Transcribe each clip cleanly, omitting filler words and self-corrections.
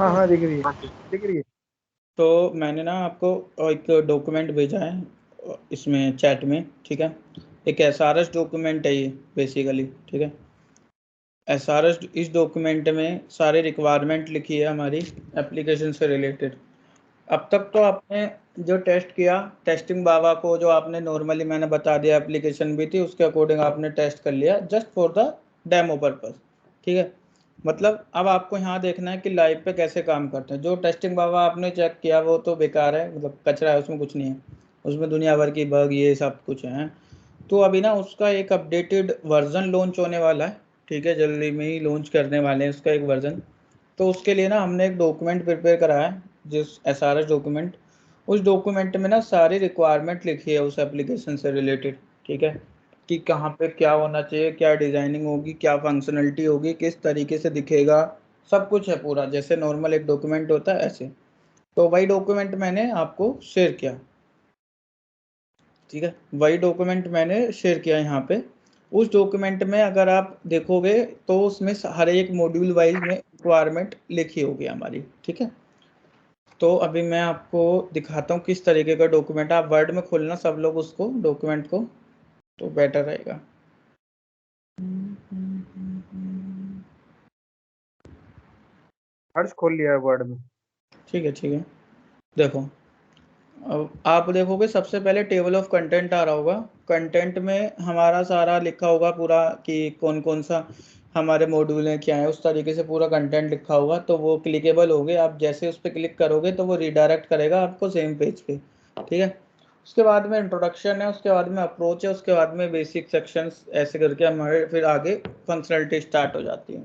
हाँ हाँ दिख रही है, दिख रही है। तो मैंने ना आपको एक डॉक्यूमेंट भेजा है इसमें चैट में, ठीक है। एक एसआरएस डॉक्यूमेंट है ये बेसिकली, ठीक है। एसआरएस इस डॉक्यूमेंट में सारे रिक्वायरमेंट लिखी है हमारी एप्लीकेशन से रिलेटेड। अब तक तो आपने जो टेस्ट किया, टेस्टिंग बाबा को जो आपने नॉर्मली मैंने बता दिया, एप्लीकेशन भी थी उसके अकॉर्डिंग आपने टेस्ट कर लिया just for the demo purpose, ठीक है। मतलब अब आपको यहाँ देखना है कि लाइव पे कैसे काम करते हैं। जो टेस्टिंग बाबा आपने चेक किया वो तो बेकार है, मतलब कचरा है, उसमें कुछ नहीं है, उसमें दुनिया भर की बग ये सब कुछ है। तो अभी ना उसका एक अपडेटेड वर्जन लॉन्च होने वाला है, ठीक है, जल्दी में ही लॉन्च करने वाले हैं उसका एक वर्जन। तो उसके लिए ना हमने एक डॉक्यूमेंट प्रिपेयर करा है, जिस एसआरएस डॉक्यूमेंट, उस डॉक्यूमेंट में ना सारी रिक्वायरमेंट लिखी है उस एप्लीकेशन से रिलेटेड, ठीक है। कि कहाँ पे क्या होना चाहिए, क्या डिज़ाइनिंग होगी, क्या फंक्शनलिटी होगी, किस तरीके से दिखेगा, सब कुछ है पूरा, जैसे नॉर्मल एक डॉक्यूमेंट होता है ऐसे। तो वही डॉक्यूमेंट मैंने आपको शेयर किया, ठीक है, वही डॉक्यूमेंट मैंने शेयर किया यहाँ पे। उस डॉक्यूमेंट में अगर आप देखोगे तो उसमें हर एक मॉड्यूल वाइज में रिक्वायरमेंट लिखी होगी हमारी, ठीक है। तो अभी मैं आपको दिखाता हूँ किस तरीके का डॉक्यूमेंट, आप वर्ड में खोलना सब लोग उसको डॉक्यूमेंट को, तो बेटर रहेगा। हर्ष खोल लिया है वर्ड में। ठीक है, ठीक है। देखो, अब आप देखोगे सबसे पहले टेबल ऑफ कंटेंट आ रहा होगा। कंटेंट में हमारा सारा लिखा होगा पूरा कि कौन कौन सा हमारे मॉड्यूल हैं, क्या है, उस तरीके से पूरा कंटेंट लिखा होगा। तो वो क्लिकेबल होगे, आप जैसे उस पर क्लिक करोगे तो वो रिडायरेक्ट करेगा आपको सेम पेज पे, ठीक है। उसके बाद में इंट्रोडक्शन है, उसके बाद में अप्रोच है, उसके बाद में बेसिक सेक्शंस, ऐसे करके हमारे फिर आगे फंक्शनलिटी स्टार्ट हो जाती है।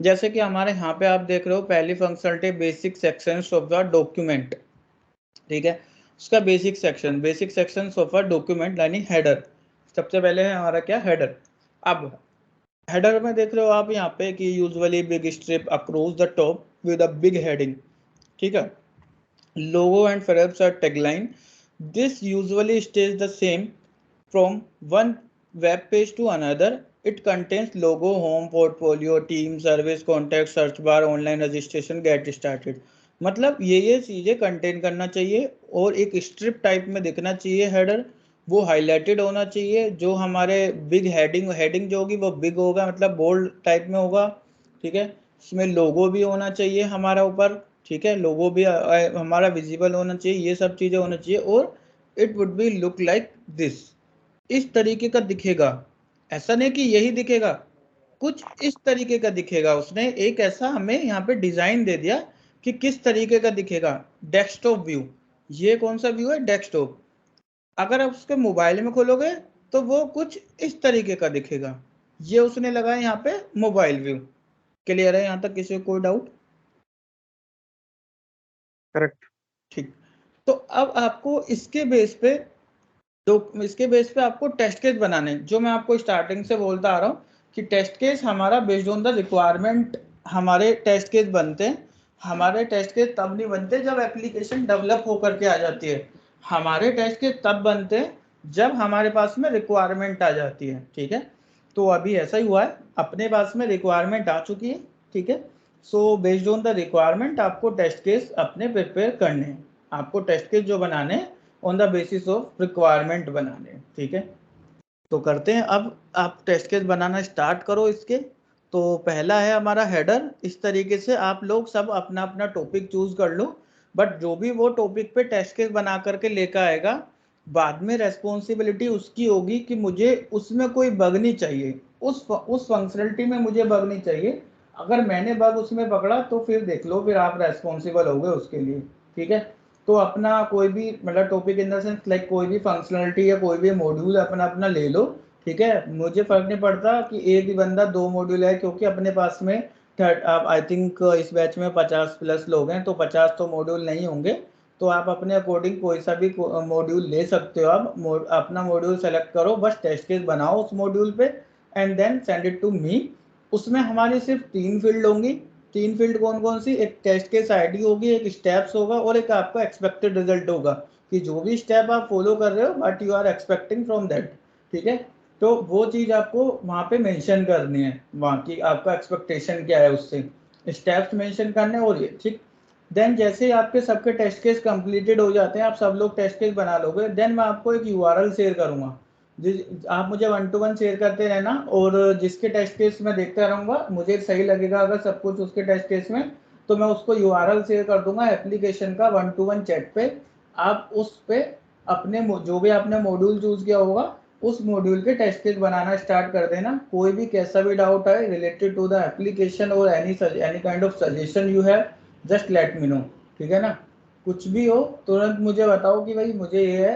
जैसे कि हमारे यहाँ पे आप देख रहे हो पहली functionality basic sections of the document, ठीक है। उसका basic section of a document यानी हेडर, सबसे पहले है हमारा क्या, हेडर। अब हेडर में देख रहे हो आप यहाँ पे कि usually big strip across the top with a big heading, ठीक है। Logo and perhaps a tagline. This usually stays the same from one web page to another. It contains logo, home, portfolio, team, service, contact, search bar, online registration, get started. मतलब ये चीज़ें contain करना चाहिए और एक strip type में दिखना चाहिए हेडर। वो हाईलाइटेड होना चाहिए, जो हमारे बिग हेडिंग जो होगी वो बिग होगा, मतलब बोल्ड टाइप में होगा, ठीक है। इसमें लोगो भी होना चाहिए हमारा ऊपर, ठीक है, लोगो भी हमारा विजिबल होना चाहिए, ये सब चीज़ें होना चाहिए। और it would be look like this, इस तरीके का दिखेगा। ऐसा नहीं कि यही दिखेगा, कुछ इस तरीके का दिखेगा। उसने एक ऐसा हमें यहाँ पे डिजाइन दे दिया कि किस तरीके का दिखेगा। डेस्कटॉप व्यू, ये कौन सा व्यू है, डेस्कटॉप। अगर आप उसके मोबाइल में खोलोगे तो वो कुछ इस तरीके का दिखेगा। ये उसने लगाया यहाँ पे मोबाइल व्यू। क्लियर है यहाँ तक, किसी को कोई डाउट? करेक्ट। ठीक। तो अब आपको इसके बेस पे, तो इसके बेस पे आपको टेस्ट केस बनाने हैं, जो मैं आपको स्टार्टिंग से बोलता आ रहा हूँ कि टेस्ट केस हमारा बेस्ड ऑन द रिक्वायरमेंट हमारे टेस्ट केस बनते हैं। हमारे टेस्ट केस तब नहीं बनते जब एप्लीकेशन डेवलप होकर के आ जाती है, हमारे टेस्ट केस तब बनते हैं जब हमारे पास में रिक्वायरमेंट आ जाती है, ठीक है। तो अभी ऐसा ही हुआ है, अपने पास में रिक्वायरमेंट आ चुकी है, ठीक है। So based on the requirement आपको टेस्ट केस अपने प्रिपेयर करने हैं, आपको टेस्ट केस जो बनाने हैं on the basis of requirement बनाने हैं, ठीक है। तो करते हैं, अब आप टेस्ट केस बनाना स्टार्ट करो इसके। तो पहला है हमारा हेडर। इस तरीके से आप लोग सब अपना अपना टॉपिक चूज कर लो, बट जो भी वो टॉपिक पे टेस्ट केस बना करके लेकर आएगा, बाद में रेस्पॉन्सिबिलिटी उसकी होगी कि मुझे उसमें कोई बग नहीं चाहिए, उस फंक्शनलिटी में मुझे बग नहीं चाहिए। अगर मैंने बग उसमें पकड़ा तो फिर देख लो, फिर आप रेस्पॉन्सिबल होगे उसके लिए, ठीक है। तो अपना कोई भी मतलब topic in the sense like कोई भी फंक्शनलिटी या कोई भी मॉड्यूल अपना अपना ले लो, ठीक है। मुझे फर्क नहीं पड़ता कि एक ही बंदा दो मॉड्यूल है, क्योंकि अपने पास में आप आई थिंक इस बैच में 50+ लोग हैं, तो 50 तो मॉड्यूल नहीं होंगे। तो आप अपने अकॉर्डिंग कोई सा भी मॉड्यूल ले सकते हो। आप अपना मॉड्यूल सेलेक्ट करो, बस टेस्ट केस बनाओ उस मॉड्यूल पे and then send it to me. उसमें हमारी सिर्फ 3 फील्ड होंगी। 3 फील्ड कौन कौन सी, एक टेस्ट केस आईडी होगी, एक स्टेप्स होगा और एक आपका एक्सपेक्टेड रिजल्ट होगा, कि जो भी स्टेप आप फॉलो कर रहे हो but you are expecting from that, ठीक है। तो वो चीज़ आपको वहाँ पे मेंशन करनी है, वहाँ की आपका एक्सपेक्टेशन क्या है उससे। स्टेप्स मेंशन करने और ये ठीक। देन जैसे ही आपके सबके टेस्ट केस कंप्लीटेड हो जाते हैं, आप सब लोग टेस्ट केस बना लोगे, देन मैं आपको एक यूआरएल शेयर करूंगा। आप मुझे 1 to 1 शेयर करते रहना, और जिसके टेस्ट केस मैं देखता रहूंगा, मुझे सही लगेगा अगर सब कुछ उसके टेस्ट केस में, तो मैं उसको यूआरएल शेयर कर दूंगा एप्लीकेशन का 1 to 1 चैट पे। आप उस पे अपने जो भी आपने मॉड्यूल चूज किया होगा उस मॉड्यूल के टेस्ट केस बनाना स्टार्ट कर देना। कोई भी कैसा भी डाउट है रिलेटेड टू द एप्लीकेशन और any kind of suggestion you have, just let me know, ठीक है ना। कुछ भी हो तुरंत मुझे बताओ कि भाई मुझे ये है,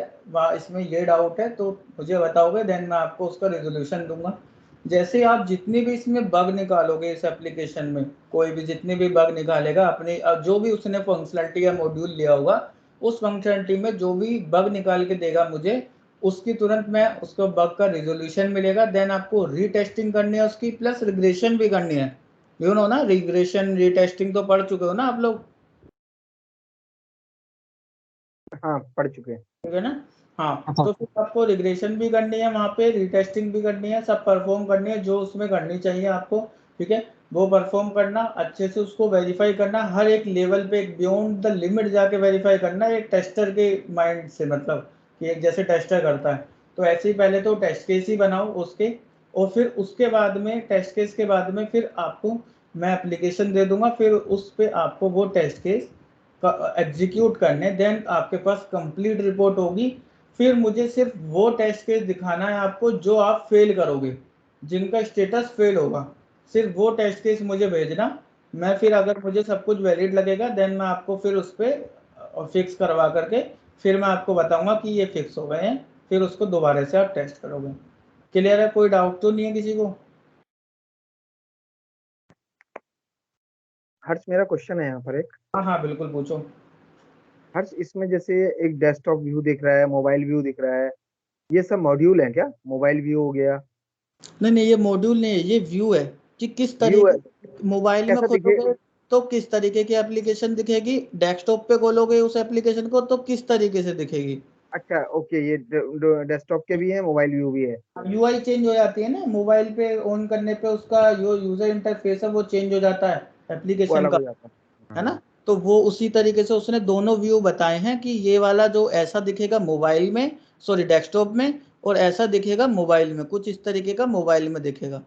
इसमें ये डाउट है, तो मुझे बताओगे, देन मैं आपको उसका रिजोल्यूशन दूंगा। जैसे आप जितनी भी इसमें बग निकालोगे इस एप्लीकेशन में, कोई भी जितनी भी बग निकालेगा अपनी, जो भी उसने फंक्शनलिटी या मॉड्यूल लिया होगा उस फंक्शनलिटी में जो भी बग निकाल के देगा मुझे, उसकी तुरंत मैं उसको बग का रिजोल्यूशन मिलेगा। देन आपको रीटेस्टिंग करनी है उसकी, प्लस रिग्रेशन भी करनी है। यू नो ना, रिग्रेशन रीटेस्टिंग तो पढ़ चुके हो ना आप लोग, हाँ पढ़ चुके हैं। ठीक है ना। हाँ, तो फिर आपको रिग्रेशन भी करनी है, वहाँ पे रीटेस्टिंग भी करनी है, सब परफॉर्म करनी है जो उसमें करनी चाहिए आपको, ठीक है। वो परफॉर्म करना, अच्छे से उसको वेरीफाई करना, हर एक लेवल पे एक बियॉन्ड द लिमिट जाके वेरीफाई करना, एक टेस्टर के माइंड से, मतलब कि एक जैसे टेस्टर करता है। तो ऐसे ही पहले तो टेस्ट केस ही बनाओ उसके, और फिर उसके बाद में टेस्ट केस के बाद में फिर आपको मैं एप्लीकेशन दे दूंगा, फिर उस पर आपको वो टेस्ट केस एग्जीक्यूट करने, देन आपके पास कंप्लीट रिपोर्ट होगी। फिर मुझे सिर्फ वो टेस्ट केस दिखाना है आपको जो आप फेल करोगे, जिनका स्टेटस फेल होगा, सिर्फ वो टेस्ट केस मुझे भेजना। मैं फिर अगर मुझे सब कुछ वैलिड लगेगा, देन मैं आपको फिर उस पर फिक्स करवा करके फिर मैं आपको बताऊंगा कि ये फिक्स हो गए हैं, फिर उसको दोबारा से आप टेस्ट करोगे। क्लियर है? कोई डाउट तो नहीं है किसी को? हर्ष मेरा क्वेश्चन है यहाँ पर एक। हाँ हाँ बिल्कुल, पूछो। हर्ष इसमें जैसे एक डेस्कटॉप व्यू दिख रहा है, मोबाइल व्यू दिख रहा है, ये सब मॉड्यूल है क्या? मोबाइल व्यू हो गया, नहीं नहीं, ये मॉड्यूल नहीं है, ये व्यू है कि किस व्यू है, तरीके मोबाइल में कैसा दिखे? खोलोगे तो किस तरीके की एप्लीकेशन दिखेगी, डेस्कटॉप पे खोलोगे उस एप्लीकेशन को तो किस तरीके से दिखेगी। अच्छा ओके, ये डेस्कटॉप के भी है, मोबाइल व्यू भी है। यूआई चेंज हो जाती है ना, मोबाइल पे ऑन करने पे उसका जो यूजर इंटरफेस है वो चेंज हो जाता है वो एप्लीकेशन अलग का, हो जाता है। है हाँ। ना। तो वो उसी तरीके से उसने दोनों व्यू बताए हैं कि ये वाला जो ऐसा दिखेगा मोबाइल में, सॉरी डेस्कटॉप में, और ऐसा दिखेगा मोबाइल में, कुछ इस तरीके का मोबाइल में दिखेगा,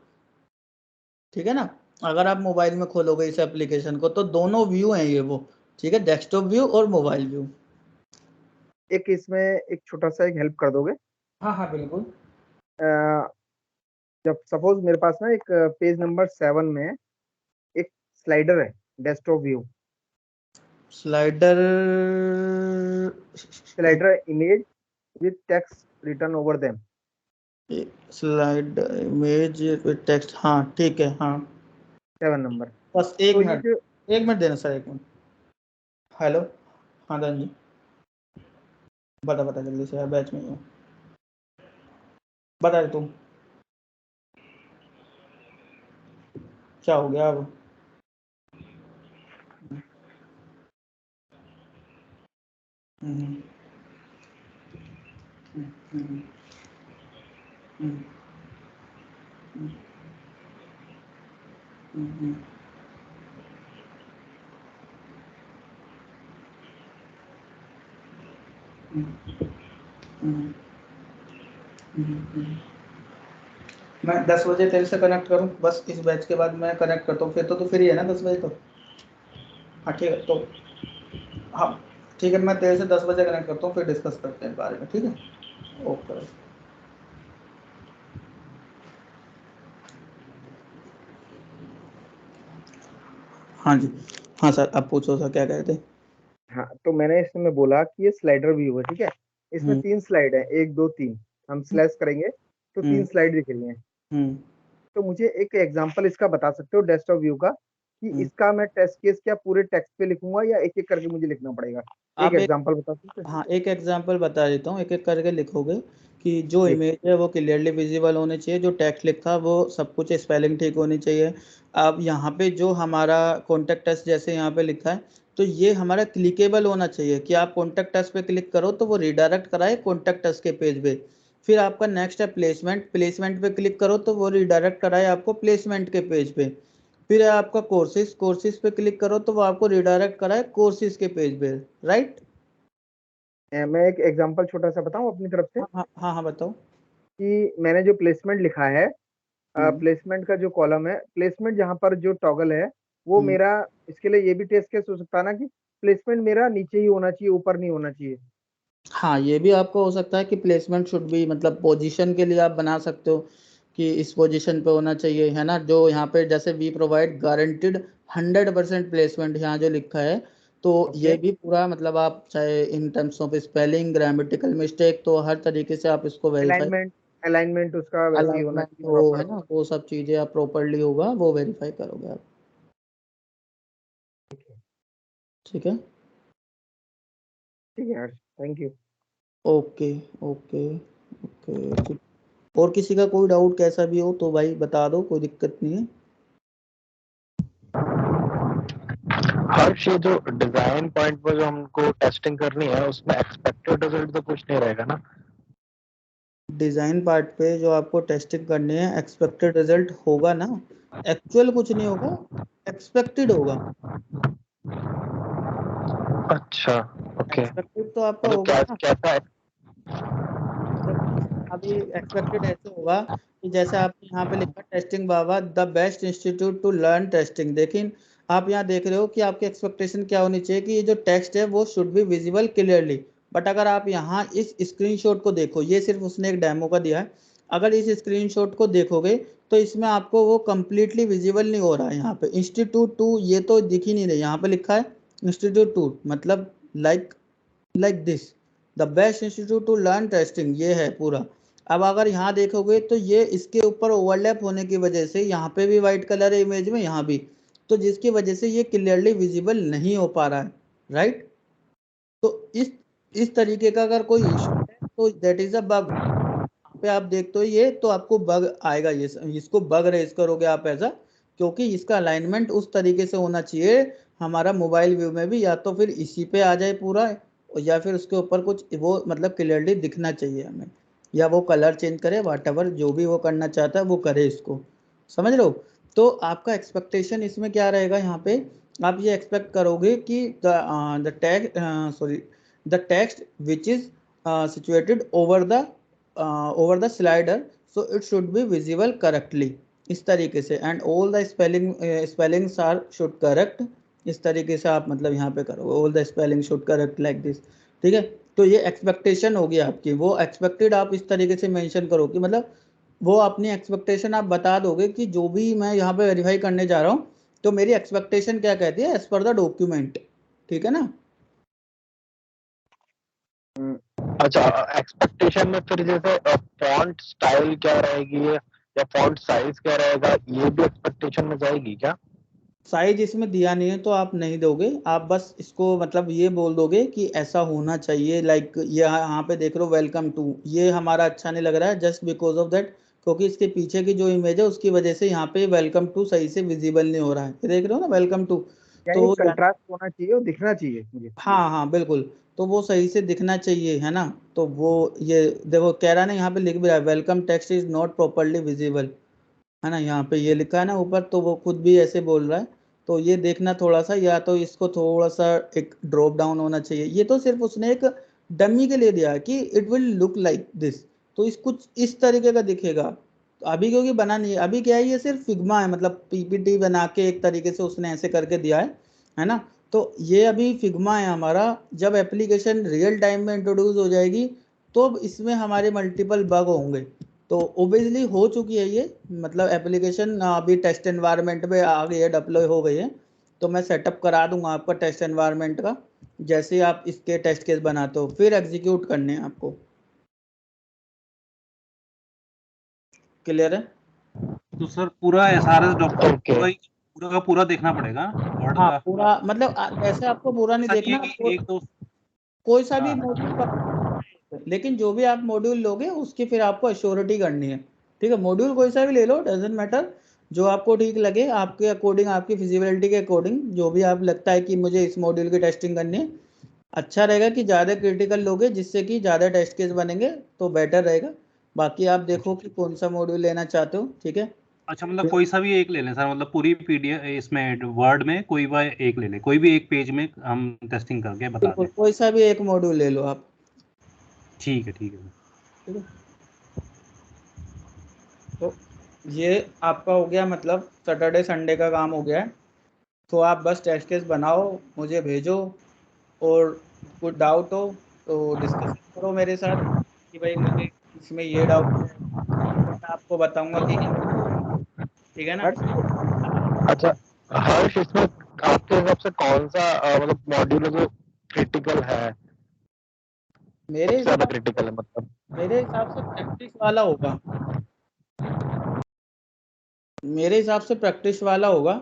ठीक है ना। अगर आप मोबाइल में खोलोगे इस एप्लीकेशन को तो दोनों व्यू हैं ये वो, ठीक है, डेस्कटॉप व्यू और मोबाइल व्यू। एक इसमें एक छोटा सा एक हेल्प कर दोगे? हाँ हाँ बिल्कुल। अ, जब सपोज मेरे पास ना एक पेज नंबर 7 में एक स्लाइडर है, desktop view, slider, slider image with text written over them. Slide image with text, हाँ ठीक है, हाँ। 7 नंबर। बस एक तो ये मिनट, जो एक मिनट देना सर, एक मिनट। हेलो, हाँ धन जी, बता बता जल्दी से यार, बैच में ही हूँ, बता तुम क्या हो गया अब। हम्म, हम्म, हम्म, हम्म, हम्म, हम्म, हम्म। मैं 10 बजे तेरे से कनेक्ट करूँ, बस इस बैच के बाद मैं कनेक्ट करता हूँ, फिर तो तू फ्री है ना 10 बजे तो? हाँ ठीक है, तो हाँ ठीक है, मैं तेरे से 10 बजे कनेक्ट करता हूँ, फिर डिस्कस करते हैं इस बारे में, ठीक है। ओके। हाँ जी, हाँ सर, आप पूछो सर, क्या कह रहे थे? हाँ, तो मैंने इसमें बोला कि ये स्लाइडर व्यू है, ठीक है। इसमें हम्म 3 स्लाइड है, 1 2 3। हम स्लैश करेंगे तो 3 हम्म स्लाइड दिख रही हैं। हम्म तो मुझे एक एग्जांपल इसका बता सकते हो डेस्कटॉप व्यू का, कि हम्म। इसका मैं टेस्ट केस क्या पूरे टेक्स्ट पे लिखूंगा या एक एक करके मुझे लिखना पड़ेगा? एक आप एक, एग्जांपल बता सकते हैं? हाँ एक एग्जांपल बता देता हूँ, एक एक करके लिखोगे कि जो जी। इमेज है वो क्लियरली विजिबल होनी चाहिए, जो टेक्स्ट लिखा है वो सब कुछ स्पेलिंग ठीक होनी चाहिए। अब यहाँ पे जो हमारा कॉन्टेक्ट अस जैसे यहाँ पे लिखा है, तो ये हमारा क्लिकेबल होना चाहिए कि आप कॉन्टेक्ट अस पे क्लिक करो तो वो रिडायरेक्ट कराए कॉन्टेक्ट अस के पेज पे। फिर आपका नेक्स्ट है प्लेसमेंट, प्लेसमेंट पे क्लिक करो तो वो रिडायरेक्ट कराए आपको प्लेसमेंट के पेज पे। फिर है आपका कोर्सेज, कोर्सेज पे क्लिक करो तो वो आपको रिडायरेक्ट करा है कोर्सेज के पेज पे, राइट। मैं एक एग्जांपल छोटा सा बताऊं अपनी तरफ से, हाँ हाँ हाँ, बताओ। कि मैंने जो प्लेसमेंट लिखा है, हम्म प्लेसमेंट का जो कॉलम है, प्लेसमेंट जहाँ पर जो टॉगल है, वो हम्म। मेरा, इसके लिए ये भी टेस्ट केस हो सकता है ना कि प्लेसमेंट मेरा नीचे ही होना चाहिए, ऊपर नहीं होना चाहिए। हाँ, ये भी आपको हो सकता है कि प्लेसमेंट शुड भी, मतलब पोजीशन के लिए आप बना सकते हो कि इस पोजीशन पे होना चाहिए, है ना। जो यहाँ पे जैसे वी प्रोवाइड गारंटीड 100% प्लेसमेंट यहाँ जो लिखा है, तो ओके। ये भी पूरा मतलब आप चाहे in terms of spelling, grammatical mistake, तो हर तरीके से आप इसको वेरीफाई, अलाइनमेंट, अलाइनमेंट उसका वैसे ही होना अलाइनमेंट चाहिए हो, है प्रॉपर। ना, वो सब चीज़ें आप प्रॉपरली होगा वो वेरीफाई करोगे आप। ठीक है। ठीक है, thank you. Okay okay okay, ठीक। और किसी का कोई डाउट कैसा भी हो तो भाई बता दो, कोई दिक्कत नहीं है। हर्ष, ये जो डिजाइन पॉइंट पर जो हमको टेस्टिंग करनी है उसमें एक्सपेक्टेड रिजल्ट तो कुछ नहीं रहेगा ना? डिजाइन पार्ट पे जो आपको टेस्टिंग करनी है, एक्सपेक्टेड रिजल्ट होगा ना, एक्चुअल कुछ नहीं होगा, एक्सपेक्टेड होगा। अच्छा, ओके। एक्सपेक्टेड तो आपका मतलब होगा ना। कैसा है? देखो, अभी एक्सपेक्टेड ऐसे होगा कि जैसे आपने यहाँ पे लिखा testing Baba the best institute to learn testing, लेकिन आप यहाँ देख रहे हो कि आपकी एक्सपेक्टेशन क्या होनी चाहिए कि ये जो टेक्स्ट है वो should be visible clearly. But अगर आप यहाँ इस स्क्रीनशॉट को देखो, ये सिर्फ उसने एक डेमो का दिया है, अगर इस स्क्रीनशॉट को देखोगे तो इसमें आपको वो कंप्लीटली विजिबल नहीं हो रहा है। यहाँ पे इंस्टीट्यूट टू ये तो दिख ही नहीं रही, यहाँ पे लिखा है इंस्टीट्यूट टू, मतलब like like this the best institute to learn testing, ये है पूरा। अब अगर यहाँ देखोगे तो ये इसके ऊपर ओवरलैप होने की वजह से यहाँ पे भी व्हाइट कलर है इमेज में, यहाँ भी, तो जिसकी वजह से ये क्लियरली विजिबल नहीं हो पा रहा है, राइट। तो इस तरीके का अगर कोई इशू है तो दैट इज अ बग। यहाँ पे आप देखते हो ये, तो आपको बग आएगा, ये इसको बग रेज करोगे आप ऐसा, क्योंकि इसका अलाइनमेंट उस तरीके से होना चाहिए हमारा मोबाइल व्यू में भी, या तो फिर इसी पे आ जाए पूरा, या फिर उसके ऊपर कुछ वो मतलब क्लियरली दिखना चाहिए हमें, या वो कलर चेंज करे, व्हाटएवर जो भी वो करना चाहता है वो करे इसको, समझ लो। तो आपका एक्सपेक्टेशन इसमें क्या रहेगा, यहाँ पे आप ये एक्सपेक्ट करोगे कि the tag sorry the text which is situated over the slider, so it should be visible correctly, इस तरीके से, and all the spellings are should correct, इस तरीके से आप मतलब यहाँ पे करोगे all the spelling should correct like this. ठीक है। तो ये एक्सपेक्टेशन होगी आपकी, वो एक्सपेक्टेड आप इस तरीके से मेंशन करो कि मतलब वो अपनी एक्सपेक्टेशन आप बता दोगे कि जो भी मैं यहाँ पे वेरीफाई करने जा रहा हूँ तो मेरी एक्सपेक्टेशन क्या कहती है एज पर द डॉक्यूमेंट। ठीक है ना। अच्छा, एक्सपेक्टेशन में फिर जैसे फॉन्ट स्टाइल क्या रहेगी या फॉन्ट साइज क्या रहेगा, ये भी एक्सपेक्टेशन में जाएगी क्या? साइज इसमें दिया नहीं है तो आप नहीं दोगे, आप बस इसको मतलब ये बोल दोगे कि ऐसा होना चाहिए, लाइक ये यहाँ पे देख रहे हो वेलकम टू, ये हमारा अच्छा नहीं लग रहा है जस्ट बिकॉज ऑफ दैट, क्योंकि इसके पीछे की जो इमेज है उसकी वजह से यहाँ पे वेलकम टू सही से विजिबल नहीं हो रहा है, ये देख रहे हो ना वेलकम टू। यानी तो कंट्रास्ट होना चाहिए और दिखना चाहिए मुझे। हाँ हाँ बिल्कुल, तो वो सही से दिखना चाहिए, है ना। तो वो ये देखो कह रहा है ना, यहाँ पे लिख भी रहा है welcome text is not properly visible, है ना, यहाँ पे ये लिखा है ना ऊपर, तो वो खुद भी ऐसे बोल रहा है। तो ये देखना थोड़ा सा, या तो इसको थोड़ा सा एक ड्रॉप डाउन होना चाहिए, ये तो सिर्फ उसने एक डमी के लिए दिया है कि it will look like this, तो इस कुछ इस तरीके का दिखेगा। तो अभी क्योंकि बना नहीं है, अभी क्या है, ये सिर्फ फिग्मा है, मतलब पीपीटी बना के एक तरीके से उसने ऐसे करके दिया है ना। तो ये अभी फिग्मा है हमारा, जब एप्लीकेशन रियल टाइम में इंट्रोड्यूस हो जाएगी तो इसमें हमारे मल्टीपल बग होंगे। तो ओबियसली हो चुकी है ये, मतलब एप्लीकेशन अभी टेस्ट एनवायरनमेंट में आ गई है, डिप्लॉय हो गई है। तो मैं सेटअप करा दूंगा आपका टेस्ट एनवायरनमेंट का, जैसे ही आप इसके टेस्ट केस बनाते हो फिर एग्जीक्यूट करने हैं आपको। क्लियर है। तो सर पूरा एसआरएस डॉक्यूमेंट ओके। पूरा का पूरा देखना पड़ेगा वर्ड हाँ का? पूरा, मतलब ऐसे आपको पूरा नहीं ऐसा नहीं देखना, है कि एक दो। कोई सा भी हाँ मॉड्यूल लेकिन जो भी आप मॉड्यूल लोगे उसकी फिर आपको अश्योरिटी करनी है। ठीक है, मॉड्यूल कोई सा भी ले लो, डजेंट मैटर, जो आपको ठीक लगे आपके अकॉर्डिंग, आपकी फिजिबिलिटी के अकॉर्डिंग, जो भी आप लगता है कि मुझे इस मॉड्यूल की टेस्टिंग करनी है, अच्छा रहेगा कि ज़्यादा क्रिटिकल लोगे जिससे कि ज़्यादा टेस्ट केस बनेंगे तो बेटर रहेगा। बाकी आप देखो कि कौन सा मॉड्यूल लेना चाहते हो, ठीक है। अच्छा मतलब कोई सा भी एक ले लें सर, मतलब पूरी पीडीएफ इसमें वर्ड में कोई भी एक ले लें, कोई भी एक पेज में हम टेस्टिंग करके बता बिल्कुल दें। कोई सा भी एक मॉड्यूल ले लो आप। ठीक है ठीक है। ठीक है, तो ये आपका हो गया, मतलब सैटरडे संडे का काम हो गया है। तो आप बस टेस्ट केस बनाओ, मुझे भेजो, और कुछ डाउट हो तो डिस्कशन करो मेरे साथ कि भाई मुझे इसमें ये डाउट है, तो मैं आपको बताऊंगा कि ठीक है ना। अच्छा हर्ष, इसमें आपके हिसाब से कौन सा मतलब मॉड्यूल है जो क्रिटिकल है, मेरे सबसे ज्यादा हिसाब क्रिटिकल है मतलब? मेरे हिसाब से प्रैक्टिस वाला होगा। मेरे हिसाब से प्रैक्टिस वाला होगा,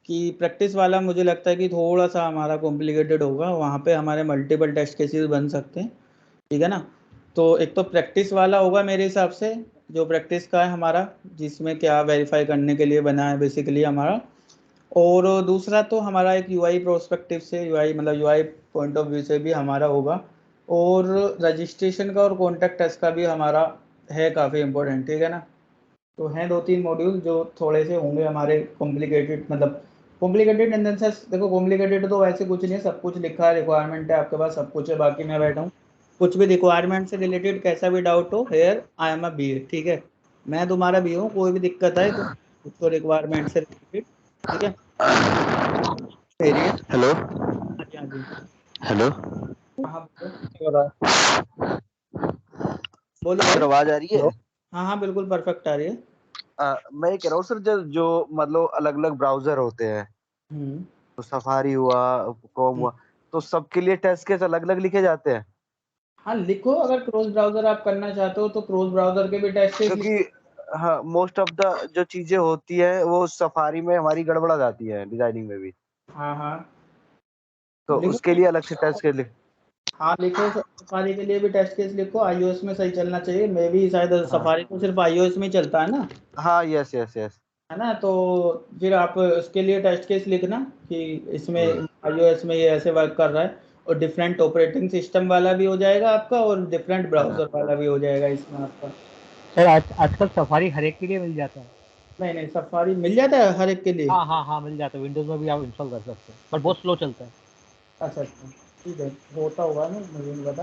कि प्रैक्टिस वाला मुझे लगता है कि थोड़ा सा हमारा कॉम्प्लिकेटेड होगा, वहाँ पे हमारे मल्टीपल टेस्ट केसेस बन सकते हैं। ठीक है ना। तो एक तो प्रैक्टिस वाला होगा मेरे हिसाब से, जो प्रैक्टिस का है हमारा, जिसमें क्या वेरीफाई करने के लिए बना है बेसिकली हमारा। और दूसरा तो हमारा एक यूआई प्रोस्पेक्टिव से, यूआई मतलब यूआई पॉइंट ऑफ व्यू से भी हमारा होगा। और रजिस्ट्रेशन का और कॉन्टैक्ट टेस्ट का भी हमारा है काफ़ी इंपॉर्टेंट। ठीक है ना। तो हैं 2-3 मॉड्यूल जो थोड़े से होंगे हमारे कॉम्प्लिकेटेड, मतलब कॉम्प्लिकेटेड इन द सेंस, देखो कॉम्प्लिकेटेड तो वैसे कुछ नहीं है, सब कुछ लिखा है, रिक्वायरमेंट है आपके पास, सब कुछ है। बाकी मैं बैठा हूँ, कुछ भी रिक्वायरमेंट से रिलेटेड कैसा भी डाउट हो, here I am a B, ठीक है, मैं तुम्हारा बी हूँ, कोई भी दिक्कत आए तो उसको रिक्वायरमेंट से रिलेटेड, ठीक है, भेजिए। हेलो हाँ जी, हाँ जी। हेलो हाँ बोलो, हो रहा बोलो सर भाई। आवाज आ रही है? हेलो। हाँ हाँ बिल्कुल परफेक्ट आ रही है। मैं ये कह रहा हूँ सर, जो जो मतलब अलग अलग ब्राउजर होते हैं, हम्म तो सफारी हुआ, क्रोम हम्म। हुआ, तो सबके लिए टेस्ट केस अलग अलग लिखे जाते हैं? हाँ लिखो, अगर क्रॉस ब्राउजर आप करना चाहते हो तो क्रॉस ब्राउजर के भी टेस्ट केस क्योंकि लिखो। हाँ, मोस्ट ऑफ द जो चीजें होती है वो सफारी में हमारी गड़बड़ा जाती है, डिजाइनिंग में भी, हाँ हाँ तो उसके लिखो। लिए अलग से टेस्ट केस लिख। हाँ लिखो, सफारी के लिए भी टेस्ट केस लिखो, आईओएस में सही चलना चाहिए, मे भी शायद हाँ सफारी तो सिर्फ आईओएस में ही चलता है ना, हाँ, यस यस यस। है ना। तो फिर आप उसके लिए टेस्ट केस लिखना कि इसमें हम्म, आईओएस में ये ऐसे वर्क कर रहा है, और डिफरेंट ऑपरेटिंग सिस्टम वाला भी हो जाएगा आपका, और डिफरेंट ब्राउजर वाला भी हो जाएगा इसमें आपका। सर आजकल सफारी हर एक के लिए मिल जाता है। नहीं नहीं, सफारी मिल जाता है हर एक के लिए। हाँ हाँ हाँ मिल जाता है, विंडोज में भी आप इंस्टॉल कर सकते हैं, पर बहुत स्लो चलता है। अच्छा अच्छा, ठीक है, होता होगा ना, मुझे नहीं पता।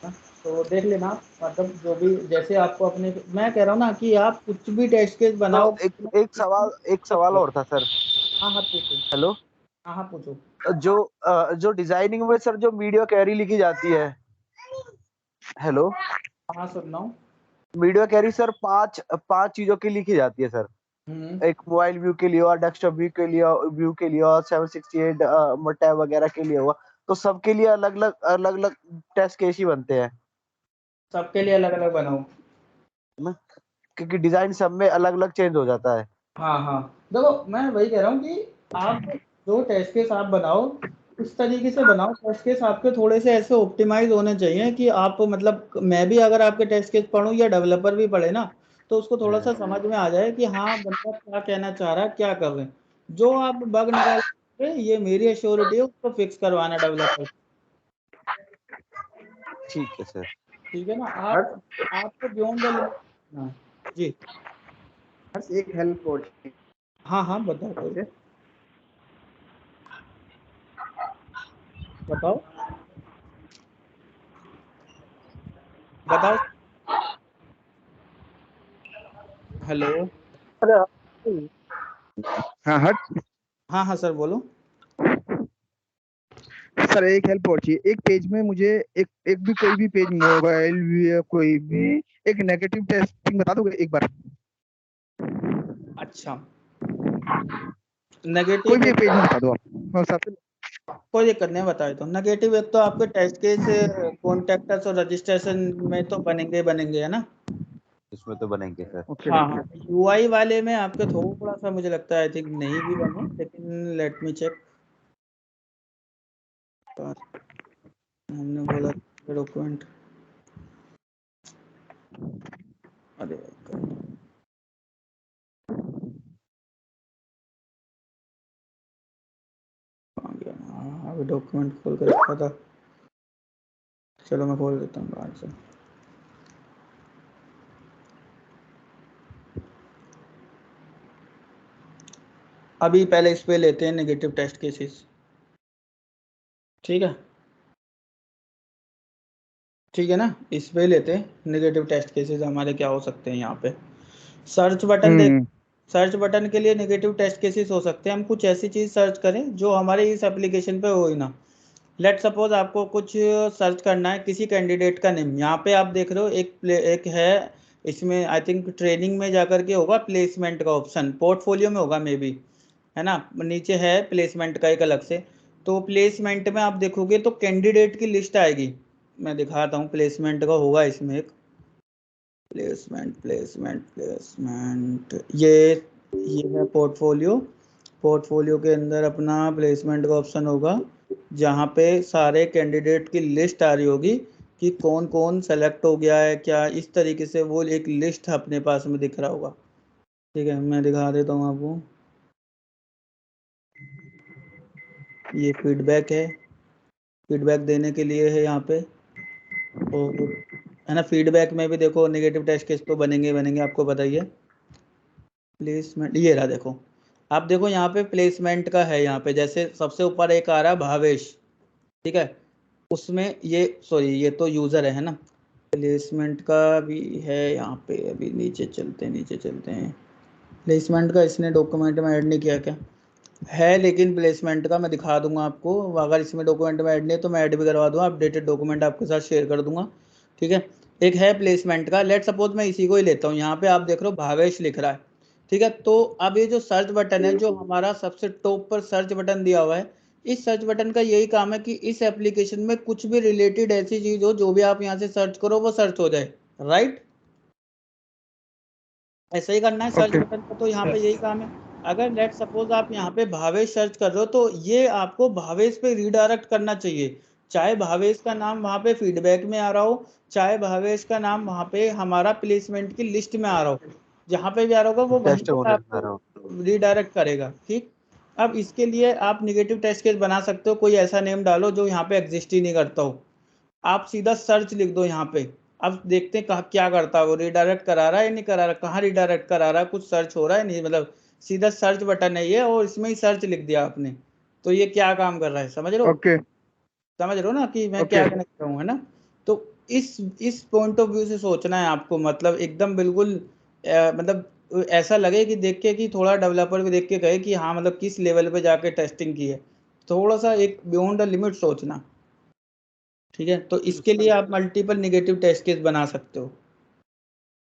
हाँ, तो देख लेना, मतलब जो भी जैसे आपको अपने, मैं कह रहा हूँ ना कि आप कुछ भी टेस्ट केस तो बनाओ। एक सवाल और था सर। हाँ हाँ पूछो। हेलो। हाँ हाँ पूछो। जो डिजाइनिंग में सर जो मीडिया कैरी लिखी जाती है, हेलो, हाँ सुन रहा हूँ। वीडियो कैरी सर पांच पांच चीजों की लिखी जाती है सर। हम्म। एक मोबाइल व्यू के लिए और डेस्कटॉप व्यू के लिए और 768 टैब वगैरह के लिए हुआ, तो सबके लिए अलग अलग टेस्ट केस ही बनते हैं सबके लिए अलग अलग बनाओ। ना, क्योंकि डिजाइन सब में अलग अलग चेंज हो जाता है। हाँ हाँ, देखो मैं वही कह रहा हूँ कि आप जो टेस्ट केस आप बनाओ, इस तरीके से बनाओ टेस्ट केस आपके थोड़े से ऐसे ऑप्टिमाइज होने चाहिए कि आप, मतलब मैं भी अगर आपके टेस्ट केस पढूं या डेवलपर भी पढ़े ना, तो उसको थोड़ा सा समझ में आ जाए कि हाँ बंदा क्या कहना चाह रहा है, क्या कर रहे हैं। जो आप बग निकाल, ये मेरी एश्योरिटी है, उसको फिक्स करवाना डेवलपर। ठीक है सर। ठीक है ना। हर्ष, आपको बियॉन्ड द लिमिट। जी। हर्ष एक हेल्प और थी हाँ हाँ बताओ कोई। आपसे। बताओ बताओ। हेलो। हाँ हर्ष, हाँ हाँ सर बोलो। सर एक हेल्प और चाहिए। एक पेज में मुझे एक एक भी कोई भी पेज, मोबाइल भी या कोई भी, एक नेगेटिव टेस्टिंग बता दोगे एक बार? अच्छा, कोई भी नेगेटिव। एक पेज में बता दो आप। हाँ, सबसे कोई दिक्कत नहीं, बताए तो नेगेटिव एक तो आपके टेस्ट केस कॉन्टेक्टस और रजिस्ट्रेशन में तो बनेंगे ही बनेंगे, है ना। इसमें तो बनेंगे सर। ओके हाँ ओके। हाँ, यूआई वाले में आपके थोड़ा सा मुझे लगता है आई थिंक नहीं भी बने, लेकिन लेट मी चेक। हमने बोला डॉक्यूमेंट, अरे कहाँ गया? हाँ अभी डॉक्यूमेंट खोल कर रखा था, चलो मैं खोल देता हूँ बाहर से। अभी पहले इस पे लेते हैं नेगेटिव टेस्ट केसेस, ठीक है, ठीक है ना। इस पे लेते हैं नेगेटिव टेस्ट केसेस हमारे क्या हो सकते हैं। यहाँ पे सर्च बटन देख, सर्च बटन के लिए नेगेटिव टेस्ट केसेस हो सकते हैं। हम कुछ ऐसी चीज सर्च करें जो हमारे इस एप्लीकेशन पे हो ही ना। लेट सपोज आपको कुछ सर्च करना है किसी कैंडिडेट का नेम। यहाँ पे आप देख रहे हो एक है इसमें, आई थिंक ट्रेनिंग में जाकर के होगा प्लेसमेंट का ऑप्शन, पोर्टफोलियो में होगा मे बी, है ना, नीचे है प्लेसमेंट का एक अलग से। तो प्लेसमेंट में आप देखोगे तो कैंडिडेट की लिस्ट आएगी। मैं दिखाता हूँ, प्लेसमेंट का होगा इसमें एक प्लेसमेंट प्लेसमेंट प्लेसमेंट, ये है पोर्टफोलियो। पोर्टफोलियो के अंदर अपना प्लेसमेंट का ऑप्शन होगा जहाँ पे सारे कैंडिडेट की लिस्ट आ रही होगी कि कौन कौन सेलेक्ट हो गया है क्या, इस तरीके से वो एक लिस्ट अपने पास में दिख रहा होगा। ठीक है, मैं दिखा देता हूँ आपको। ये फीडबैक है, फीडबैक देने के लिए है यहाँ पे, और है ना, फीडबैक में भी देखो नेगेटिव टेस्ट केस तो बनेंगे बनेंगे, आपको बताइए। प्लेसमेंट ये रहा, देखो आप देखो यहाँ पे प्लेसमेंट का है। यहाँ पे जैसे सबसे ऊपर एक आ रहा है भावेश, ठीक है, उसमें ये सॉरी ये तो यूजर है ना। प्लेसमेंट का भी है यहाँ पे, अभी नीचे चलते हैं। प्लेसमेंट का इसने डॉक्यूमेंट में ऐड नहीं किया क्या है, लेकिन प्लेसमेंट का मैं दिखा दूंगा आपको। अगर इसमें डॉक्यूमेंट में ऐड नहीं है तो मैं ऐड भी करवा दूंगा, अपडेटेड डॉक्यूमेंट आपके साथ शेयर कर दूंगा, ठीक है। एक है प्लेसमेंट का, लेट सपोज मैं इसी को ही लेता हूँ। यहाँ पे आप देख रहे हो भावेश लिख रहा है, ठीक है। तो अब ये जो सर्च बटन है, जो हमारा सबसे टॉप पर सर्च बटन दिया हुआ है, इस सर्च बटन का यही काम है कि इस एप्लीकेशन में कुछ भी रिलेटेड ऐसी चीज हो जो भी आप यहाँ से सर्च करो वो सर्च हो जाए, राइट। ऐसा ही करना है सर्च बटन का, तो यहाँ पे यही काम है। अगर लेट सपोज आप यहाँ पे भावेश सर्च कर रहे हो तो ये आपको भावेश पे रीडायरेक्ट करना चाहिए, चाहे भावेश का नाम वहाँ पे फीडबैक में आ रहा हो, चाहे भावेश का नाम वहाँ पे हमारा प्लेसमेंट की लिस्ट में आ रहा हो, जहाँ पे भी आ रहा होगा वो वहीं पे आपको रीडायरेक्ट करेगा, ठीक। अब इसके लिए आप निगेटिव टेस्ट केस बना सकते हो, कोई ऐसा नेम डालो जो यहाँ पे एग्जिस्ट ही नहीं करता हो। आप सीधा सर्च लिख दो यहाँ पे, अब देखते हैं क्या करता है वो, रिडायरेक्ट करा रहा है या नहीं करा रहा, कहाँ रिडायरेक्ट करा रहा है, कुछ सर्च हो रहा है नहीं, मतलब सीधा सर्च बटन है ये और इसमें ही सर्च लिख दिया आपने, तो ये क्या काम कर रहा है, समझ रहे हो। समझ रहे हो ना कि मैं क्या कहना चाह रहा हूँ, है ना। तो इस पॉइंट ऑफ व्यू से सोचना है आपको, मतलब एकदम बिल्कुल मतलब ऐसा लगे कि देख के कि थोड़ा डेवलपर भी देख के कहे कि हाँ मतलब किस लेवल पे जाके टेस्टिंग की है, थोड़ा सा एक बियॉन्ड द लिमिट सोचना, ठीक है। तो इसके लिए आप मल्टीपल नेगेटिव टेस्ट केस बना सकते हो।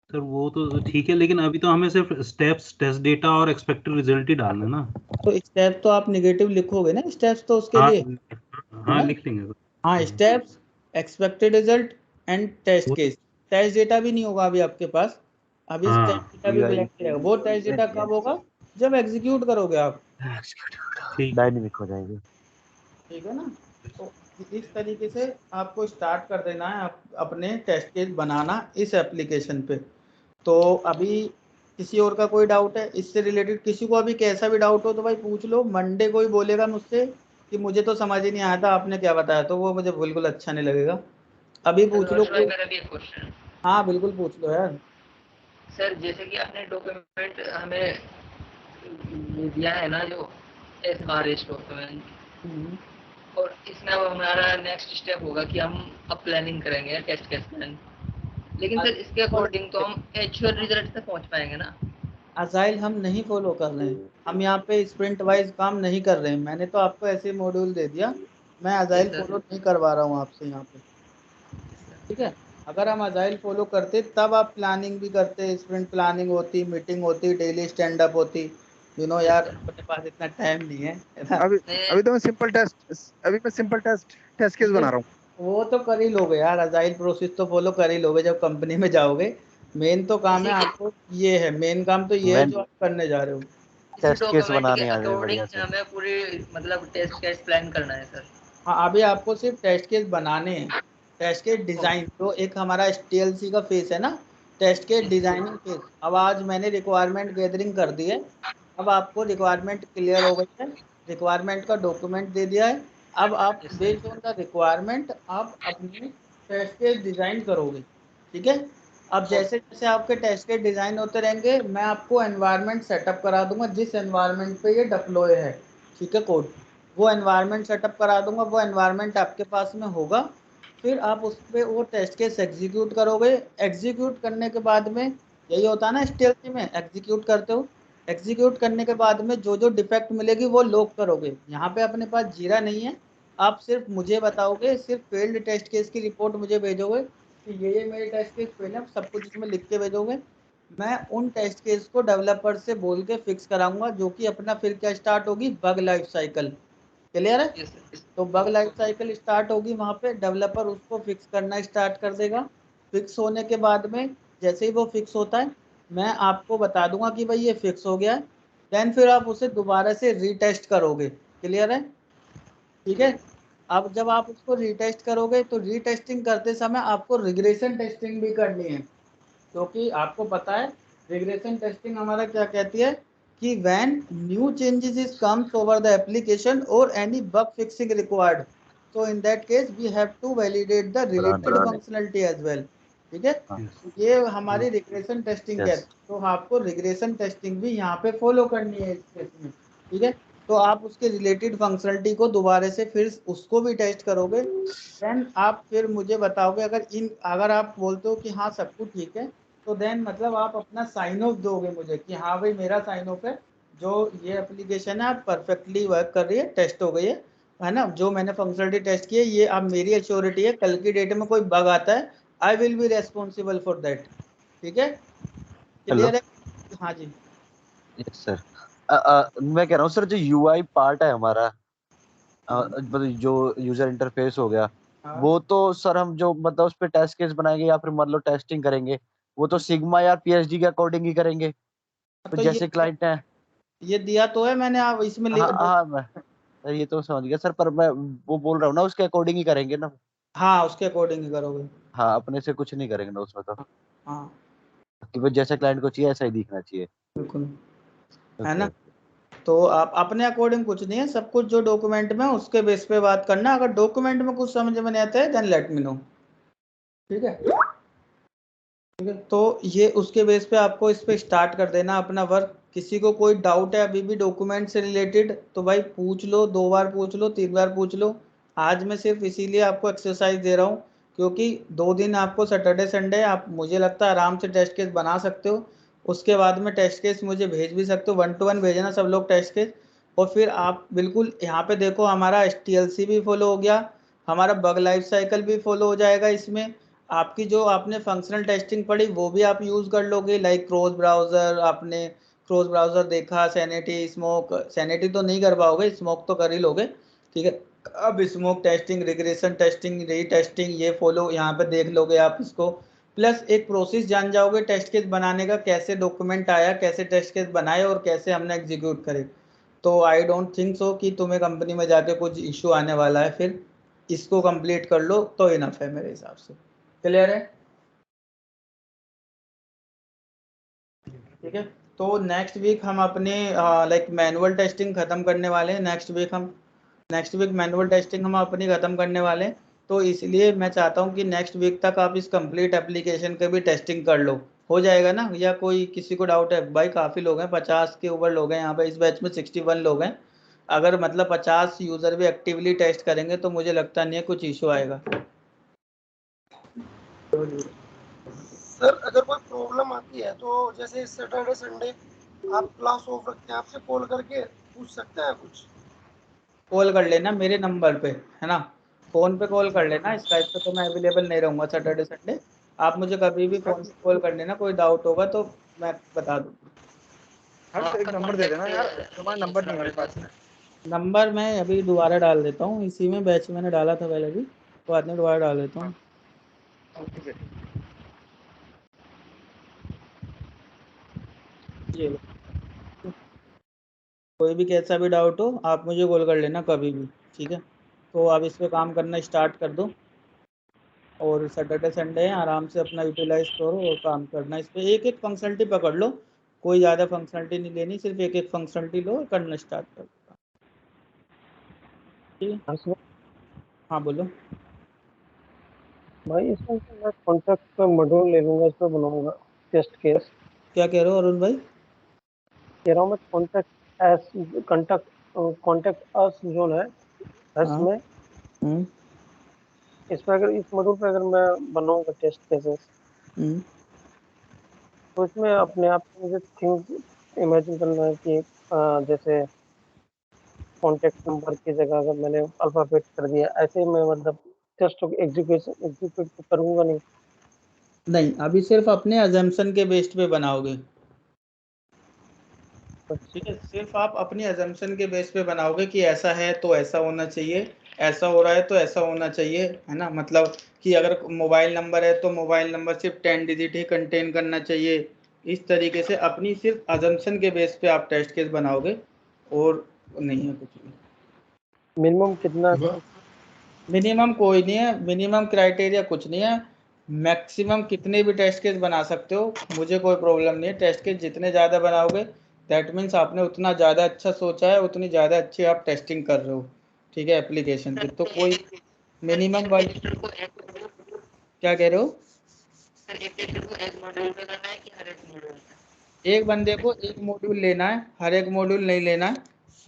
सर वो तो ठीक है, लेकिन अभी तो हमें सिर्फ स्टेप्स, टेस्ट डेटा और एक्सपेक्टेड रिजल्ट ही डालना ना। तो स्टेप तो आप नेगेटिव लिखोगे ना, स्टेप्स तो उसके लिए हाँ लिख देंगे। हाँ, steps, expected result and test case. Test data भी नहीं होगा अभी आपके पास, अभी टेस्ट डेटा भी ब्लैंक रहेगा। वो टेस्ट डेटा कब होगा, जब एग्जीक्यूट करोगे आप, डायनेमिक हो जाएंगे, ठीक है ना। तो इस तरीके से आपको स्टार्ट कर देना है अपने टेस्ट केस बनाना इस एप्लीकेशन पे। तो अभी किसी और का कोई डाउट है इससे रिलेटेड, किसी को अभी कैसा भी डाउट हो तो भाई पूछ लो। मंडे को ही बोलेगा मुझसे कि मुझे तो समझ ही नहीं आया था आपने क्या बताया, तो वो मुझे बिल्कुल अच्छा नहीं लगेगा। अभी पूछ लो। मेरा भी एक क्वेश्चन। हाँ बिल्कुल पूछ लो यार। सर जैसे कि आपने डॉक्यूमेंट हमें दिया है ना, जो SRS डॉक्यूमेंट, और इसमें अब हमारा नेक्स्ट स्टेप होगा कि हम अब प्लानिंग करेंगे टेस्ट केस प्लान, लेकिन सर इसके अकॉर्डिंग तो हम एक्चुअल रिजल्ट तक पहुंच पाएंगे ना। अजाइल हम नहीं फॉलो कर रहे हैं, हम यहाँ पे स्प्रिंट वाइज काम नहीं कर रहे हैं। मैंने तो आपको ऐसे मॉड्यूल दे दिया, मैं अजाइल फॉलो नहीं करवा रहा हूँ आपसे यहाँ पे, ठीक है। अगर हम अजाइल फॉलो करते तब आप प्लानिंग भी करते, स्प्रिंट प्लानिंग होती, मीटिंग होती, डेली स्टैंड अप होती, यार अपने पास इतना टाइम नहीं है ना। अभी तो मैं सिंपल टेस्ट केस बना रहा हूँ। वो तो कर ही लोगे यार, अजाइल प्रोसेस तो फॉलो कर ही लोगे जब कंपनी में जाओगे। मेन तो काम है आपको, ये है मेन काम तो ये है जो आप करने जा रहे हो। टेस्ट केस बनाने आ जाए बढ़िया से। हमें पूरी मतलब टेस्ट केस प्लान करना है सर। हाँ अभी आपको सिर्फ टेस्ट केस बनाने हैं, टेस्ट केस डिजाइन, तो एक हमारा TLC का फेस है ना, टेस्ट केस डिजाइनिंग फेस। अब आज मैंने रिक्वायरमेंट गैदरिंग कर दी है, अब आपको रिक्वायरमेंट क्लियर हो गई है, रिक्वायरमेंट का डॉक्यूमेंट दे दिया है। अब आप बेस्ड ऑन द रिक्वायरमेंट आप अपनी टेस्ट केस डिजाइन करोगे, ठीक है। अब जैसे जैसे आपके टेस्ट के डिजाइन होते रहेंगे, मैं आपको एनवायरनमेंट सेटअप करा दूंगा जिस एनवायरनमेंट पे ये डिप्लॉय है, ठीक है, कोड, वो एनवायरनमेंट सेटअप करा दूंगा, वो एनवायरनमेंट आपके पास में होगा। फिर आप उस पर वो टेस्ट केस एग्जीक्यूट करोगे। एग्जीक्यूट करने के बाद में यही होता है ना स्टेल्थ में, एग्जीक्यूट करते हो, एग्जीक्यूट करने के बाद में जो जो डिफेक्ट मिलेगी वो लॉक करोगे। यहाँ पे अपने पास जीरा नहीं है, आप सिर्फ मुझे बताओगे, सिर्फ फेल्ड टेस्ट केस की रिपोर्ट मुझे भेजोगे कि ये मेरे टेस्ट केस फेल है, सब कुछ इसमें लिख के भेजोगे। मैं उन टेस्ट केस को डेवलपर से बोल के फिक्स कराऊंगा, जो कि अपना फिर क्या स्टार्ट होगी, बग लाइफ साइकिल। क्लियर है? तो बग लाइफ साइकिल स्टार्ट होगी, वहां पे डेवलपर उसको फिक्स करना स्टार्ट कर देगा। फिक्स होने के बाद में जैसे ही वो फिक्स होता है, मैं आपको बता दूंगा कि भाई ये फिक्स हो गया है। देन फिर आप उसे दोबारा से रीटेस्ट करोगे। क्लियर है? ठीक है। अब जब आप उसको रीटेस्ट करोगे तो रीटेस्टिंग करते समय आपको रिग्रेशन टेस्टिंग भी करनी है, क्योंकि आपको पता है रिग्रेशन टेस्टिंग हमारा क्या कहती है कि when new changes is comes over the application और any bug fixing required, so in that case we have to validate the related functionality as well। ठीक है, ये हमारी रिग्रेशन टेस्टिंग कहती है। तो आपको रिग्रेशन टेस्टिंग भी यहाँ पे फॉलो करनी है इस केस में। ठीक है, तो आप उसके रिलेटेड फंक्शनलिटी को दोबारा से फिर उसको भी टेस्ट करोगे। देन आप फिर मुझे बताओगे, अगर आप बोलते हो कि हाँ सब कुछ ठीक है, तो देन मतलब आप अपना साइन ऑफ दोगे मुझे कि हाँ भाई मेरा साइन ऑफ है, जो ये एप्लीकेशन है आप परफेक्टली वर्क कर रही है, टेस्ट हो गई है ना, जो मैंने फंक्शनलिटी टेस्ट की है ये अब मेरी एश्योरिटी है, कल की डेट में कोई बग आता है I will be responsible for that. ठीक है, क्लियर है? हाँ जी। Yes sir. मैं कह रहा हूँ सर, जो यूआई पार्ट है हमारा, मतलब जो यूजर इंटरफेस हो गया, वो तो सर हम जो मतलब उस पे टेस्ट केस बनाएंगे या फिर मतलब टेस्टिंग करेंगे, वो तो सिग्मा या पीएचडी के अकॉर्डिंग ही करेंगे। तो जैसे क्लाइंट है, ये दिया तो है मैंने, आप इसमें हाँ मैं ये तो समझ गया सर, पर मैं वो बोल रहा हूँ ना, उसके अकॉर्डिंग ही करेंगे ना। हाँ उसके अकॉर्डिंग ही करोगे। हाँ, अपने से कुछ नहीं करेंगे ना उसमें तो। हाँ कि वो जैसे क्लाइंट को चाहिए ऐसा ही दिखना चाहिए। बिल्कुल, है ना। तो आप अपने अकॉर्डिंग कुछ नहीं है, सब कुछ जो डॉक्यूमेंट में उसके बेस पे बात करना। अगर डॉक्यूमेंट में कुछ समझ में नहीं आता है देन लेट मी नो। ठीक है, ठीक है, तो ये उसके बेस पे आपको इस पे स्टार्ट कर देना अपना वर्क। किसी को कोई डाउट है अभी भी डॉक्यूमेंट से रिलेटेड तो भाई पूछ लो, 2 बार पूछ लो, 3 बार पूछ लो। आज मैं सिर्फ इसीलिए आपको एक्सरसाइज दे रहा हूँ क्योंकि 2 दिन आपको सैटरडे संडे आप मुझे लगता है आराम से टेस्ट केस बना सकते हो। उसके बाद में टेस्ट केस मुझे भेज भी सकते हो, 1 to 1 भेजना सब लोग टेस्ट केस। और फिर आप बिल्कुल यहाँ पे देखो हमारा STLC भी फॉलो हो गया, हमारा बग लाइफ साइकिल भी फॉलो हो जाएगा इसमें। आपकी जो आपने फंक्शनल टेस्टिंग पढ़ी वो भी आप यूज़ कर लोगे, लाइक क्रॉस ब्राउज़र, आपने क्रॉस ब्राउज़र देखा, सैनिटी, स्मोक, सैनिटी तो नहीं कर पाओगे, स्मोक तो कर ही लोगे। ठीक है, अब स्मोक टेस्टिंग, रिग्रेशन टेस्टिंग, री टेस्टिंग ये फॉलो यहाँ पे देख लोगे आप इसको। प्लस एक प्रोसेस जान जाओगे टेस्ट केस बनाने का, कैसे डॉक्यूमेंट आया, कैसे टेस्ट केस बनाए और कैसे हमने एग्जीक्यूट करे। तो आई डोंट थिंक सो कि तुम्हें कंपनी में जाके कुछ इशू आने वाला है। फिर इसको कंप्लीट कर लो तो इनफ है मेरे हिसाब से। क्लियर है? ठीक है, तो नेक्स्ट वीक हम अपने लाइक मैनुअल टेस्टिंग खत्म करने वाले हैं। नेक्स्ट वीक मैनुअल टेस्टिंग हम अपनी खत्म करने वाले हैं। तो इसलिए मैं चाहता हूँ कि नेक्स्ट वीक तक आप इस कंप्लीट एप्लीकेशन के भी टेस्टिंग कर लो। हो जाएगा ना? या कोई किसी को डाउट है? भाई काफ़ी लोग हैं, 50 के ऊपर लोग हैं यहाँ पे, इस बैच में 61 लोग हैं। अगर मतलब 50 यूज़र भी एक्टिवली टेस्ट करेंगे तो मुझे लगता नहीं है कुछ इशू आएगा। सर अगर कोई प्रॉब्लम आती है तो जैसे सैटरडे संडे आप क्लास ऑफ रखते हैं, आपसे कॉल करके पूछ सकते हैं कुछ? कॉल कर लेना मेरे नंबर पे, है ना, फ़ोन पे कॉल कर लेना। स्काइप पे तो मैं अवेलेबल नहीं रहूँगा सैटरडे संडे। आप मुझे कभी भी फ़ोन पे कॉल कर लेना, कोई डाउट होगा तो मैं बता दूँगा। हाँ, तो एक नंबर दे देना यार, तुम्हारा नंबर नहीं है मेरे पास में। नंबर मैं अभी दोबारा डाल देता हूँ, इसी में बैच मैंने डाला था पहले भी, तो बाद में दोबारा डाल देता हूँ। ठीक है, ये लो। कोई भी कैसा भी डाउट हो आप मुझे कॉल कर लेना कभी भी। ठीक है, तो आप इस पे काम करना स्टार्ट कर दो और सैटरडे संडे है आराम से अपना यूटिलाइज करो और काम करना। इस पे एक एक फंक्शनलिटी पकड़ लो, कोई ज़्यादा फंक्शनलिटी नहीं लेनी, सिर्फ एक एक फंक्शनलिटी लो, करना स्टार्ट कर दो। ठीक है, हाँ बोलो। भाई इसमें तो मैं कॉन्टेक्ट का मॉड्यूल ले लूंगा, इस पे बनाऊंगा टेस्ट केस। क्या कह रहे हो अरुण भाई? कह रहा हूँ मैं कॉन्टेक्ट अस जो है इसमें, इस पे अगर इस मॉड्यूल पे अगर मैं बनाऊंगा टेस्ट केसेस, तो इसमें अपने आप से मुझे थिंग्स इमेजिन करना है कि जैसे कॉन्टेक्ट नंबर की जगह अगर मैंने अल्फाबेट कर दिया, ऐसे मैं मतलब टेस्ट एग्जीक्यूट तो करूंगा नहीं। नहीं, अभी सिर्फ अपने अजम्पशन के बेस्ड पे बनाओगे। ठीक है, सिर्फ आप अपनी अजम्पशन के बेस पे बनाओगे कि ऐसा है तो ऐसा होना चाहिए, ऐसा हो रहा है तो ऐसा होना चाहिए, है ना। मतलब कि अगर मोबाइल नंबर है तो मोबाइल नंबर सिर्फ 10 डिजिट ही कंटेन करना चाहिए। इस तरीके से अपनी सिर्फ अजम्पशन के बेस पे आप टेस्ट केस बनाओगे, और नहीं है कुछ भी। मिनिमम कितना? मिनिमम कोई नहीं है, मिनिमम क्राइटेरिया कुछ नहीं है। मैक्सिमम कितने भी टेस्ट केस बना सकते हो, मुझे कोई प्रॉब्लम नहीं है। टेस्ट केस जितने ज़्यादा बनाओगे दैट मीन्स आपने उतना ज़्यादा अच्छा सोचा है, उतनी ज़्यादा अच्छी आप टेस्टिंग कर रहे हो, ठीक है, एप्लीकेशन की। तो कोई मिनिमम वाली, क्या कह रहे हो? एक बंदे को एक मॉड्यूल लेना है, हर एक मॉड्यूल नहीं लेना है।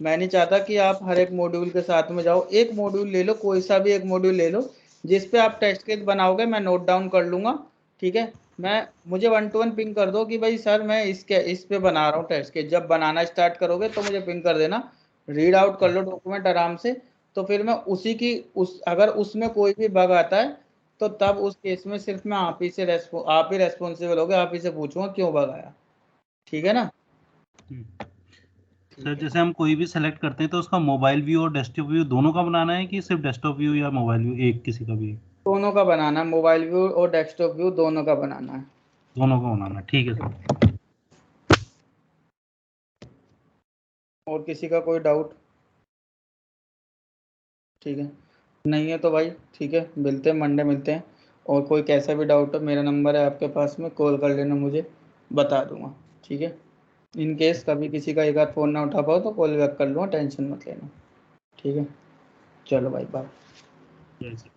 मैं नहीं चाहता कि आप हर एक मॉड्यूल के साथ में जाओ। एक मॉड्यूल ले लो, कोई सा भी एक मॉड्यूल ले लो जिस पे आप टेस्ट केस बनाओगे, मैं नोट डाउन कर लूंगा, ठीक है। मुझे 1 to 1 पिंग कर दो कि भाई सर मैं इस पे बना रहा हूँ टेस्ट केस। जब बनाना स्टार्ट करोगे तो मुझे पिंग कर देना, रीड आउट कर लो डॉक्यूमेंट आराम से। तो फिर मैं अगर उसमें कोई भी बग आता है तो तब उस केस में सिर्फ मैं आप ही रेस्पॉन्सिबल होगे, आप ही से पूछूंगा क्यों बग आया, ठीक है ना। सर जैसे हम कोई भी सेलेक्ट करते हैं तो उसका मोबाइल व्यू और डेस्कटॉप व्यू दोनों का बनाना है कि सिर्फ डेस्कटॉप व्यू या मोबाइल व्यू एक किसी का भी? दोनों का बनाना है, मोबाइल व्यू और डेस्कटॉप व्यू दोनों का बनाना है। दोनों का बनाना है, ठीक है सर। और किसी का कोई डाउट? ठीक है, नहीं है तो भाई ठीक है, मिलते हैं मंडे मिलते हैं। और कोई कैसा भी डाउट हो, मेरा नंबर है आपके पास में, कॉल कर लेना, मुझे बता दूंगा, ठीक है। इन केस कभी किसी का एक आध फ़ोन ना उठा पाओ तो कॉल बैक कर लूँगा, टेंशन मत लेना, ठीक है। चलो भाई बाय। जय सर।